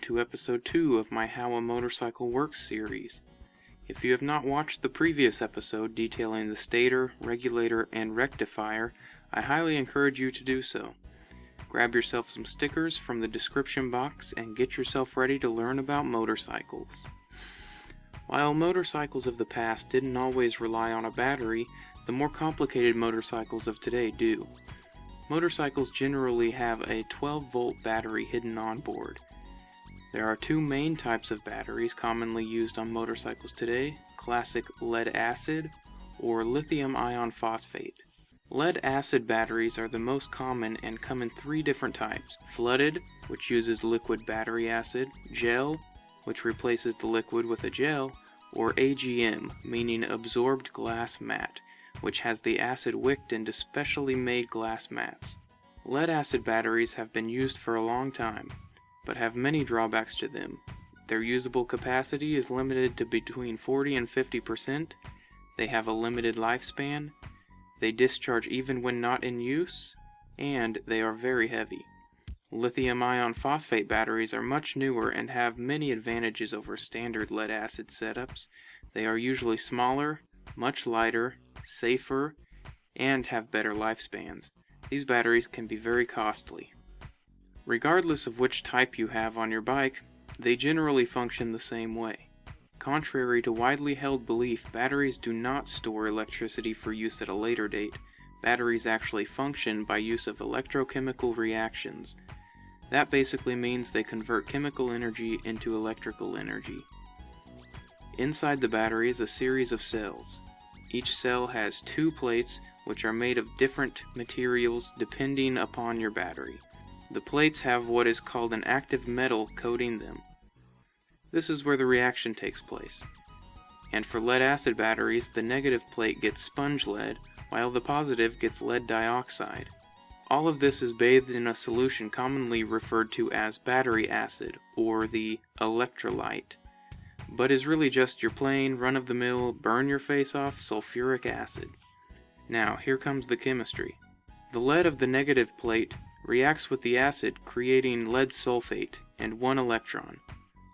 to episode 2 of my How a Motorcycle Works series. If you have not watched the previous episode detailing the stator, regulator, and rectifier, I highly encourage you to do so. Grab yourself some stickers from the description box and get yourself ready to learn about motorcycles. While motorcycles of the past didn't always rely on a battery, the more complicated motorcycles of today do. Motorcycles generally have a 12-volt battery hidden on board. There are two main types of batteries commonly used on motorcycles today: classic lead-acid or lithium iron phosphate. Lead-acid batteries are the most common and come in three different types: flooded, which uses liquid battery acid; gel, which replaces the liquid with a gel; or AGM, meaning absorbed glass mat, which has the acid wicked into specially made glass mats. Lead-acid batteries have been used for a long time, but have many drawbacks to them. Their usable capacity is limited to between 40 and 50%, they have a limited lifespan, they discharge even when not in use, and they are very heavy. Lithium iron phosphate batteries are much newer and have many advantages over standard lead-acid setups. They are usually smaller, much lighter, safer, and have better lifespans. These batteries can be very costly. Regardless of which type you have on your bike, they generally function the same way. Contrary to widely held belief, batteries do not store electricity for use at a later date. Batteries actually function by use of electrochemical reactions. That basically means they convert chemical energy into electrical energy. Inside the battery is a series of cells. Each cell has two plates which are made of different materials depending upon your battery. The plates have what is called an active metal coating them. This is where the reaction takes place. And for lead-acid batteries, the negative plate gets sponge lead, while the positive gets lead dioxide. All of this is bathed in a solution commonly referred to as battery acid, or the electrolyte, but is really just your plain, run-of-the-mill, burn-your-face-off sulfuric acid. Now, here comes the chemistry. The lead of the negative plate reacts with the acid, creating lead sulfate and one electron.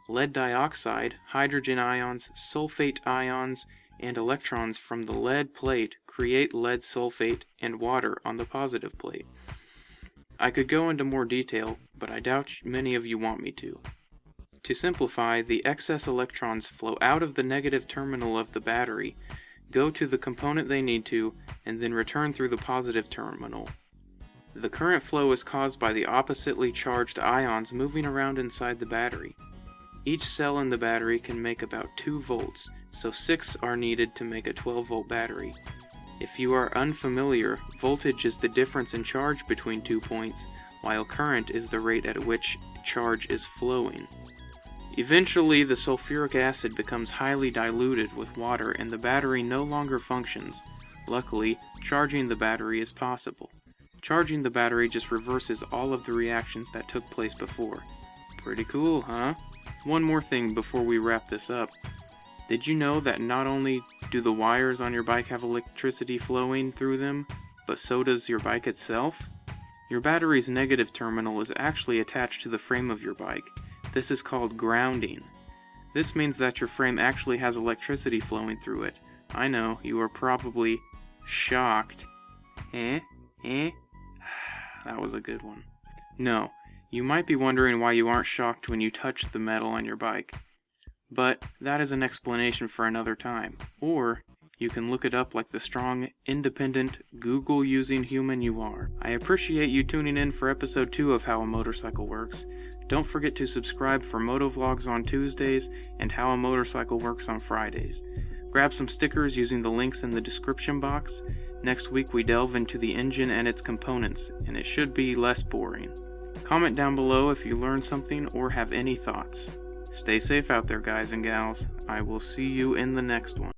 Lead dioxide, hydrogen ions, sulfate ions, and electrons from the lead plate create lead sulfate and water on the positive plate. I could go into more detail, but I doubt many of you want me to. To simplify, the excess electrons flow out of the negative terminal of the battery, go to the component they need to, and then return through the positive terminal. The current flow is caused by the oppositely charged ions moving around inside the battery. Each cell in the battery can make about 2 volts, so 6 are needed to make a 12-volt battery. If you are unfamiliar, voltage is the difference in charge between 2 points, while current is the rate at which charge is flowing. Eventually, the sulfuric acid becomes highly diluted with water and the battery no longer functions. Luckily, charging the battery is possible. Charging the battery just reverses all of the reactions that took place before. Pretty cool, huh? One more thing before we wrap this up. Did you know that not only do the wires on your bike have electricity flowing through them, but so does your bike itself? Your battery's negative terminal is actually attached to the frame of your bike. This is called grounding. This means that your frame actually has electricity flowing through it. I know, you are probably shocked. That was a good one. No, you might be wondering why you aren't shocked when you touch the metal on your bike. But that is an explanation for another time. Or you can look it up like the strong, independent, Google-using human you are. I appreciate you tuning in for episode 2 of How a Motorcycle Works. Don't forget to subscribe for motovlogs on Tuesdays and How a Motorcycle Works on Fridays. Grab some stickers using the links in the description box. Next week we delve into the engine and its components, and it should be less boring. Comment down below if you learned something or have any thoughts. Stay safe out there, guys and gals. I will see you in the next one.